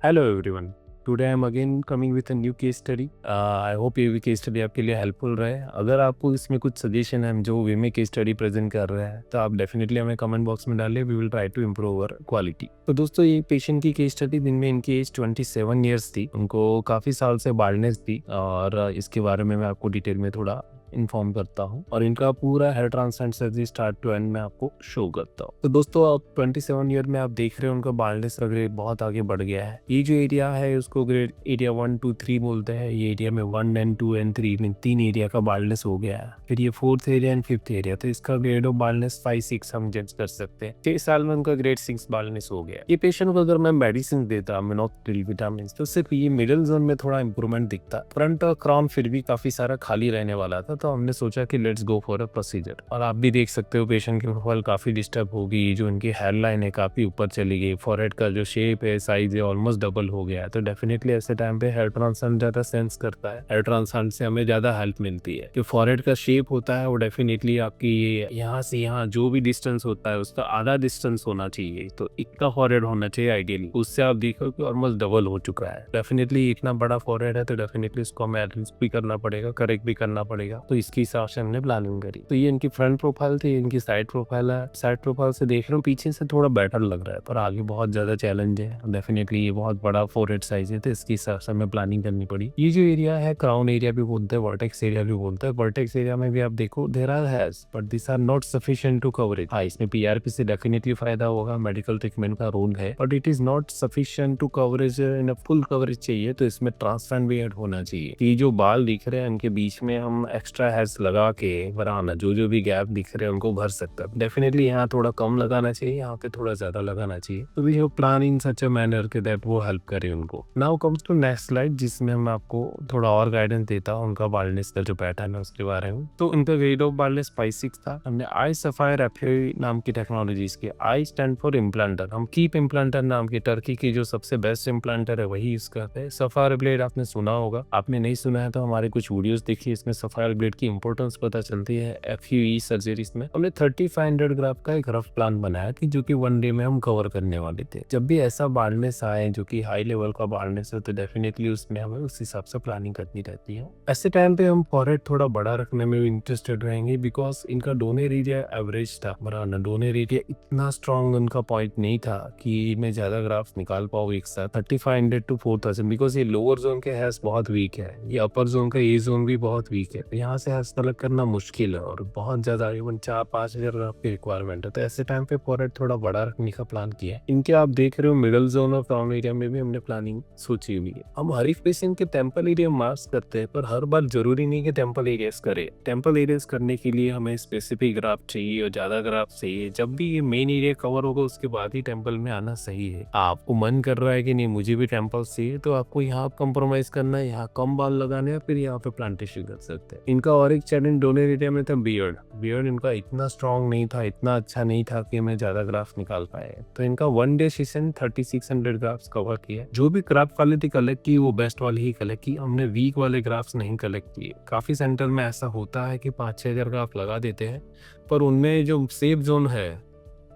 Hello everyone. Today I am again coming with a new case study. I hope ये भी case study आपके लिए helpful रहे। अगर आपको इसमें कुछ सजेशन है जो वे में केस स्टडी प्रेजेंट कर रहे हैं तो आप डेफिनेटली हमें कमेंट बॉक्स में डालिए। We will try to improve our quality. तो दोस्तों, ये पेशेंट की केस स्टडी जिनमें इनकी एज 27 ईयर्स थी, उनको काफ़ी साल से बाल्डनेस थी और इसके बारे में मैं आपको डिटेल में थोड़ा इन्फॉर्म करता हूँ और इनका पूरा hair transplant surgery start to end में आपको शो करता हूँ। तो दोस्तों, आप 27 ईयर में आप देख रहे हो उनका बाल्डनेस का ग्रेड बहुत आगे बढ़ गया है। ये जो एरिया है उसको ग्रेड एरिया 1 2 3 बोलते हैं। ये एरिया में 1 एंड 2 एंड 3 में 3 एरिया का बाल्डनेस हो गया है। फिर ये 4th area and 5th area, तो इसका ग्रेड ऑफ बाल्डनेस 5-6 हम जज कर सकते हैं। 6 साल में उनका ग्रेड 6 बाल्डनेस हो गया। ये पेशेंट को अगर मैं मेडिसिन देता मिनोक्सिडिल विटामिन, तो सिर्फ ये मिडिल जोन में थोड़ा इंप्रूवमेंट दिखता। फ्रंट और क्राउन फिर भी काफी सारा खाली रहने वाला था, तो हमने सोचा कि let's go for a procedure. और आप भी देख सकते हो पेशेंट की प्रोफाइल काफी डिस्टर्ब होगी। जो इनकी हेयर लाइन है काफी ऊपर चली गई। फॉरहेड का जो शेप है, साइज है, ऑलमोस्ट डबल हो गया है। तो डेफिनेटली ऐसे टाइम पे हेयर ट्रांसप्लांट ज्यादा सेंस करता है। हेयर ट्रांसप्लांट से हमें ज्यादा हेल्प मिलती है। जो फॉरहेड का शेप होता है वो डेफिनेटली आपकी ये यहाँ से यहाँ जो भी डिस्टेंस होता है उसका आधा डिस्टेंस होना चाहिए। तो इतना फॉरहेड होना चाहिए आइडियली। उससे आप देखो कि ऑलमोस्ट डबल हो चुका है। डेफिनेटली इतना बड़ा फॉरहेड है तो डेफिनेटली इसको हमें एडजस्ट भी करना पड़ेगा, करेक्ट भी करना पड़ेगा। तो इसके हिसाब से हमने प्लानिंग करी। तो ये इनकी फ्रंट प्रोफाइल थी, इनकी साइड प्रोफाइल है। साइड प्रोफाइल से देख रहा हूँ पीछे से थोड़ा बेटर लग रहा है, पर आगे बहुत ज्यादा चैलेंज है। डेफिनेटली ये बहुत बड़ा फोरहेड साइज है, तो इसके हिसाब से हमें प्लानिंग करनी पड़ी। ये जो एरिया है क्राउन एरिया भी बोलते हैं, वर्टेक्स एरिया भी बोलते हैं। वर्टेक्स एरिया में भी आप देखो there are hairs but this are not sufficient to coverage. हाँ, इसमें पीआरपी से डेफिनेटली फायदा होगा, मेडिकल ट्रीटमेंट का रोल है, but it is not sufficient to coverage. इन फुल कवरेज चाहिए तो इसमें ट्रांसप्लांट भी ऐड होना चाहिए। ये जो बाल दिख रहे हैं इनके बीच में हम एक्स्ट्रा हेयर्स लगा के बनाना, जो भी गैप दिख रहे हैं उनको भर सकता है। डेफिनेटली यहाँ थोड़ा कम लगाना चाहिए, यहाँ पे थोड़ा ज्यादा लगाना चाहिए। तो we have plan in such a manner के दैट वो हेल्प करे उनको। Now comes to next slide, जिसमें हम आपको थोड़ा और गाइडेंस देता हूँ उनका बाल्डनेस का जो पैटर्न है उसके बारे में। तो इनका ग्रेड ऑफ बाल्डनेस 5-6 था। हमने आई सफायर एफए नाम की टेक्नोलॉजी इसके, आई स्टैंड फॉर इम्प्लांटर। हम कीप इम्प्लांटर नाम की टर्की की जो सबसे बेस्ट इम्प्लांटर है वही यूज करते हैं। सफायर ब्लेड आपने सुना होगा, आपने नहीं सुना है तो हमारे कुछ वीडियोस देखिए, इसमें सफायर ब्लेड की इंपॉर्टेंस पता चलती है एफयूई सर्जरीज में। हमने 3500 ग्राफ का एक रफ प्लान बनाया कि जो कि 1 डे में हम कवर करने वाले थे। जब भी ऐसा बाल्डनेस आए जो कि हाई लेवल का बाल्डनेस है तो डेफिनेटली उसमें हमें उस हिसाब से प्लानिंग करनी रहती है। ऐसे टाइम पे हम फॉरहेड थोड़ा बड़ा रखने में भी इंटरेस्टेड रहेंगे, बिकॉज इनका डोनर एरिया एवरेज था। बराबर डोनर एरिया इतना स्ट्रॉन्ग उनका पॉइंट नहीं था कि मैं ज्यादा ग्राफ्स निकाल पाऊँ एक साथ 3500 to 4000, बिकॉज ये लोअर जोन के हेयर्स बहुत वीक है, ये अपर जोन का ये जोन भी बहुत वीक है। तो यहाँ से हेयर्स कलेक्ट करना मुश्किल है और बहुत ज्यादा इवन 4-5 हजार ग्राफ की रिक्वायरमेंट है। तो ऐसे टाइम पे फॉरहेड थोड़ा बड़ा रखने का प्लान किया है। इनके आप देख रहे हो मिडल जोन और क्राउन एरिया में भी हमने प्लानिंग सोची हुई है। हम हर एक पेशेंट के टेम्पल एरिया मार्क्स करते हैं, पर हर बार जरूरी नहीं कि टेम्पल एरियाज करे। टेम्पल एरियाज करने के लिए हमें स्पेसिफिक ग्राफ चाहिए और ज्यादा ग्राफ चाहिए। जब भी ये मेन एरिया कवर होगा उसके बाद ही टेम्पल में आना सही है। आपको मन कर रहा है कि नहीं मुझे भी टेम्पल चाहिए, तो आपको यहाँ कंप्रोमाइज करना है, यहाँ कम बाल लगाने हैं, फिर यहाँ पे प्लांटेशन कर सकते हैं। इनका और एक चैलेंज डोनर एरिया में था बियर्ड इनका इतना स्ट्रॉन्ग नहीं था, इतना अच्छा नहीं था कि मैं ज्यादा ग्राफ्स निकाल पाए। तो इनका 1 डे सेशन 3600 ग्राफ्स कवर किया। जो भी ग्राफ क्वालिटी कलेक्ट की वो बेस्ट वाली ही कलेक्ट की, हमने वीक वाले ग्राफ्स नहीं कलेक्ट किए। काफी सेंटर में ऐसा होता है कि 5-6 हजार ग्राफ लगा देते हैं, पर उनमें जो सेफ जोन है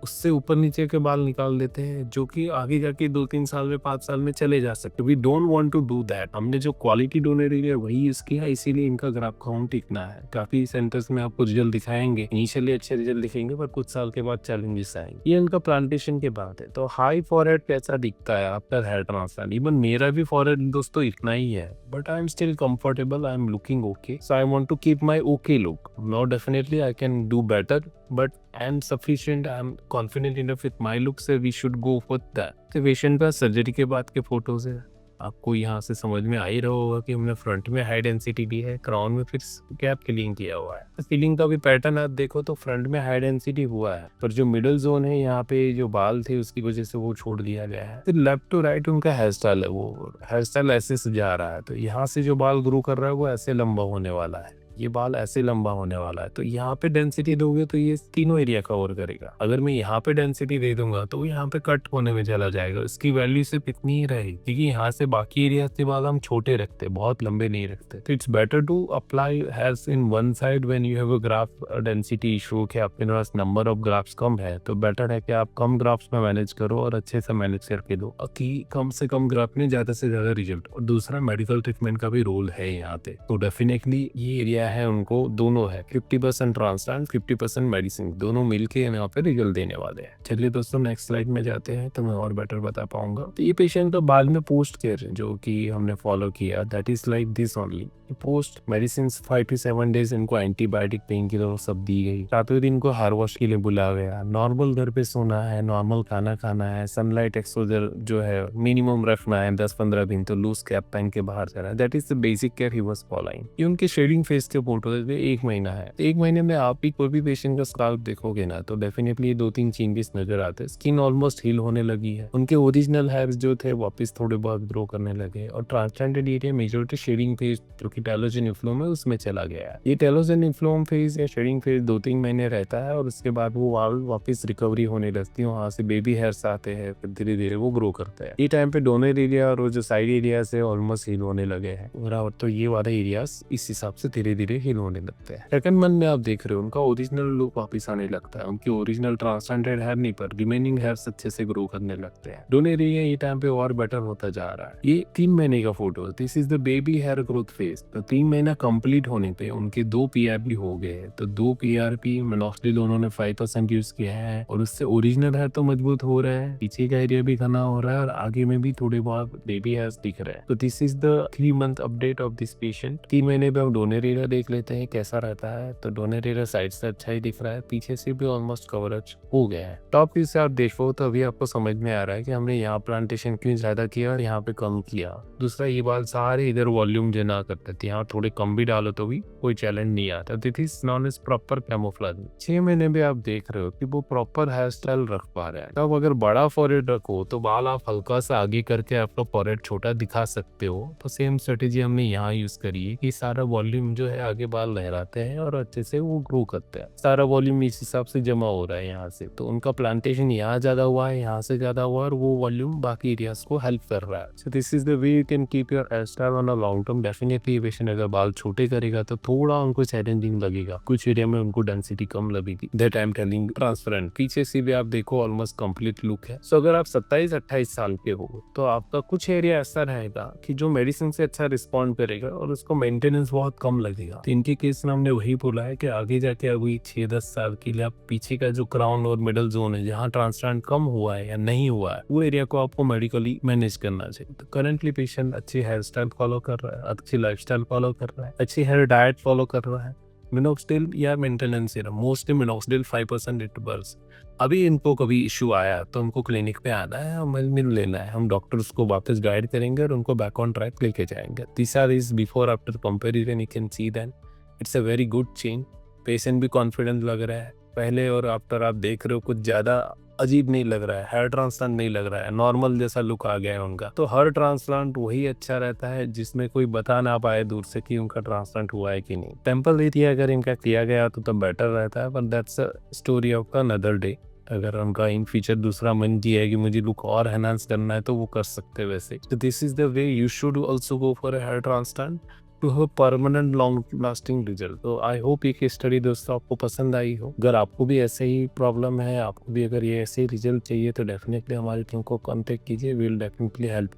उससे ऊपर नीचे के बाल निकाल देते हैं, जो कि आगे जाके 2-3 साल में 5 साल में चले जा सकते। We don't want to do that. हमने जो क्वालिटी डोनर एरिया वही यूज किया, इसीलिए इनका ग्राफ काउंट टिकना है। काफी सेंटर्स में आपको रिजल्ट दिखाएंगे, इनिशियली अच्छे रिजल्ट दिखेंगे, पर कुछ साल के बाद चैलेंजेस आएंगे। ये इनका प्लांटेशन के बाद है। तो हाई फॉरहेड कैसा दिखता है आफ्टर हेयर ट्रांसप्लांट? इवन मेरा भी फॉरहेड दोस्तों इतना ही है, but I am still comfortable, I am looking okay, so I want to keep my okay look. Now definitely I can do better, but I'm sufficient. I'm confident enough with my look, so we should go for that. तो patient का surgery के बाद के photos है, आपको यहाँ से समझ में आ ही रहा होगा कि हमने फ्रंट में हाई डेंसिटी दी है, क्राउन में फिर गैप फिलिंग किया हुआ है। तो फिलिंग का भी पैटर्न आप देखो तो फ्रंट में हाई डेंसिटी हुआ है, पर जो मिडिल जोन है यहाँ पे जो बाल थे उसकी वजह से वो छोड़ दिया गया है। फिर लेफ्ट टू राइट उनका हेयर स्टाइल है, वो हेयर स्टाइल ऐसे से जा रहा है, तो यहाँ से जो बाल ग्रो कर रहा है वो ऐसे लंबा होने वाला है। ये बाल ऐसे लंबा होने वाला है, तो यहाँ पे डेंसिटी दोगे तो ये तीनों एरिया कवर करेगा। अगर मैं यहाँ पे डेंसिटी दे दूंगा तो यहाँ पे कट होने में चला जाएगा, इसकी वैल्यू सिर्फ इतनी ही रहेगी, क्योंकि यहाँ से बाकी एरिया से बाल हम छोटे रखते, बहुत लंबे नहीं रखते। तो it's better to apply hairs in one side when you have a graft density issue, कि आपके पास नंबर ऑफ ग्राफ्स कम है, तो बेटर है कि आप कम ग्राफ्स में मैनेज करो और अच्छे से मैनेज करके दो, कि कम से कम ग्राफ में ज्यादा से ज्यादा रिजल्ट। और दूसरा मेडिकल ट्रीटमेंट का भी रोल है यहाँ पे, तो डेफिनेटली ये एरिया है उनको दोनों है 50% ट्रांसप्लांट 50% मेडिसिन, दोनों मिलके यहाँ पे रिजल्ट देने वाले हैं। चलिए दोस्तों नेक्स्ट स्लाइड में जाते हैं तो मैं और बेटर बता पाऊंगा। तो ये पेशेंट तो बाद में पोस्ट केयर जो कि हमने फॉलो किया, that is like this only. Post medicine 5 to 7 days इनको एंटीबायोटिक पेन किलर सब दी गई। 7वें दिन को हार वॉश के लिए बुलाया गया। नॉर्मल घर पे सोना है, नॉर्मल खाना खाना है, सनलाइट एक्सपोजर जो है मिनिमम रखना है 10-15 दिन, तो लूज कैप पहन के बाहर जाना है। That is the basic care he was following. ये उनके शेडिंग फेस के फोटो है, 1 महीना है। 1 महीने में आप भी कोई भी पेशेंट का स्काल्प देखोगे ना तो डेफिनेटली 2-3 चेंजेस नजर आते हैं। स्किन ऑलमोस्ट हील होने लगी है, उनके ओरिजिनल हेयर्स जो थे वापस थोड़े बहुत ग्रो करने लगे, और transplanted area majority shedding phase जो कि टेलोजन इन्फ्लोम है उसमें चला गया है। ये टेलोजन इन्फ्लोम फेज या शेडिंग फेज 2-3 महीने रहता है, और उसके बाद वो वाल वापस रिकवरी होने लगती है, वहां से बेबी हेयर्स आते हैं, फिर धीरे धीरे वो ग्रो करते हैं। ये टाइम पे डोनर एरिया और जो साइड एरिया से ऑलमोस्ट हील होने लगे हैं बराबर, तो ये वाले एरियाज इस हिसाब से धीरे धीरे हील होने लगते हैं। सेकंड मंथ में आप देख रहे हो उनका ओरिजिनल लुक वापस आने लगता है, उनकी ओरिजिनल ट्रांसप्लांटेड हेयर नहीं पर रिमेनिंग हेयर्स अच्छे से ग्रो करने लगते हैं। डोनर एरिया ये टाइम पे और बेटर होता जा रहा है। ये 3 महीने का photo, this is the baby hair growth phase. तो 3 महीना कंप्लीट होने पे उनके 2 PRP हो गए, तो 2 PRP मिनॉक्सिडिल उन्होंने 5% यूज किया है, और उससे ओरिजिनल हेयर तो मजबूत हो रहा है, पीछे का एरिया भी घना हो रहा है, और आगे में भी थोड़े बहुत बेबी हेयर्स दिख रहे हैं। तो this is the 3 month update of this patient. 3 महीने पे हम डोनर एरिया देख लेते हैं कैसा रहता है। तो डोनर एरिया साइड से अच्छा ही दिख रहा है, पीछे से भी ऑलमोस्ट कवरेज हो गया है। टॉप व्यू से आप देखो तो अभी आपको समझ में आ रहा है कि हमने यहाँ प्लांटेशन क्यों ज्यादा किया और यहाँ पे कम किया। दूसरा ये बाल सारे इधर वॉल्यूम जना करते थे, यहाँ थोड़े कम भी डालो तो भी कोई चैलेंज नहीं आता। This is known as proper camouflage. 6 महीने में आप देख रहे हो कि वो प्रॉपर हेयर स्टाइल रख पा रहे हैं। तब अगर बड़ा फॉरहेड रखो तो बाल आप हल्का सा आगे करके आपका फॉरहेड छोटा दिखा सकते हो, तो सेम स्ट्रेटेजी हमने यहाँ यूज करी है कि सारा वॉल्यूम जो है आगे बाल लहराते हैं और अच्छे से वो ग्रो करते हैं। सारा वॉल्यूम इस हिसाब से जमा हो रहा है यहाँ से, तो उनका प्लांटेशन यहाँ ज्यादा हुआ है, यहाँ से ज्यादा हुआ है, और वो वॉल्यूम बाकी एरियाज को हेल्प कर रहा है। So this is the way you can keep your hair style on a long term. Definitely patient अगर बाल छोटे करेगा तो थोड़ा उनको चैलेंजिंग लगेगा, कुछ एरिया में उनको डेंसिटी कम लगेगी। That I am telling transparent. पीछे से भी आप देखो ऑलमोस्ट कंप्लीट लुक है। सो अगर आप 27-28 साल के हो तो आपका कुछ एरिया ऐसा रहेगा कि जो मेडिसिन से अच्छा रिस्पॉन्ड करेगा और उसको मेंटेनेंस बहुत कम लगेगा। तो इनके केस में हमने वही बोला है कि आगे जाके अभी 6-10 साल के लिए आप पीछे का जो क्राउन और मिडल जोन है जहाँ ट्रांसप्लांट कम हुआ है या नहीं हुआ है, वो एरिया को आपको मेडिकली मैनेज करना चाहिए। तो करंटली पेशेंट अच्छी हेयर स्टाइल फॉलो कर रहा है, अच्छी लाइफ स्टाइल फॉलो कर रहा है, अच्छी हेयर डाइट फॉलो कर रहा है। मिनोक्सिडिल या maintenance serum, mostly minoxidil 5% it burns. अभी इनको कभी इशू आया तो उनको क्लिनिक पे आना है, हमें मिल लेना है, हम डॉक्टर्स को वापस गाइड करेंगे और उनको बैक ऑन ट्रैक लेके जाएंगे। This are is before after comparison, you can see that it's a very good change. Patient भी कॉन्फिडेंट लग रहा है, पहले और आफ्टर आप देख रहे हो कुछ ज्यादा अजीब नहीं लग रहा है, हेयर ट्रांसप्लांट नहीं लग रहा है, नॉर्मल जैसा लुक आ गया है उनका। तो हर ट्रांसप्लांट वही अच्छा रहता है जिसमें कोई बता ना पाए दूर से कि उनका ट्रांसप्लांट हुआ है कि नहीं। टेम्पल एरिया अगर इनका किया गया तो बेटर रहता है, but that's a story of another day. अगर उनका इन फ्यूचर दूसरा मन जी है कि मुझे लुक और एनहांस करना है तो वो कर सकते हैं वैसे। तो this is the way you should also go for a hair transplant to have permanent long lasting result. तो आई होप ये केस स्टडी दोस्तों आपको पसंद आई हो। अगर आपको भी ऐसे ही प्रॉब्लम है, आपको भी अगर ये ऐसे ही रिजल्ट चाहिए तो डेफिनेटली हमारी टीम को कांटेक्ट कीजिए, we will definitely help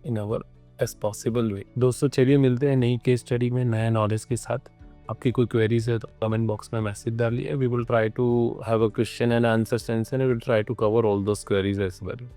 in our as possible way. दोस्तों चलिए मिलते हैं नई केस स्टडी में नए नॉलेज के साथ। आपकी कोई क्वेरीज है तो कमेंट बॉक्स में मैसेज डालिए, we will try to have a question and answer session, we will try to cover all those queries as well.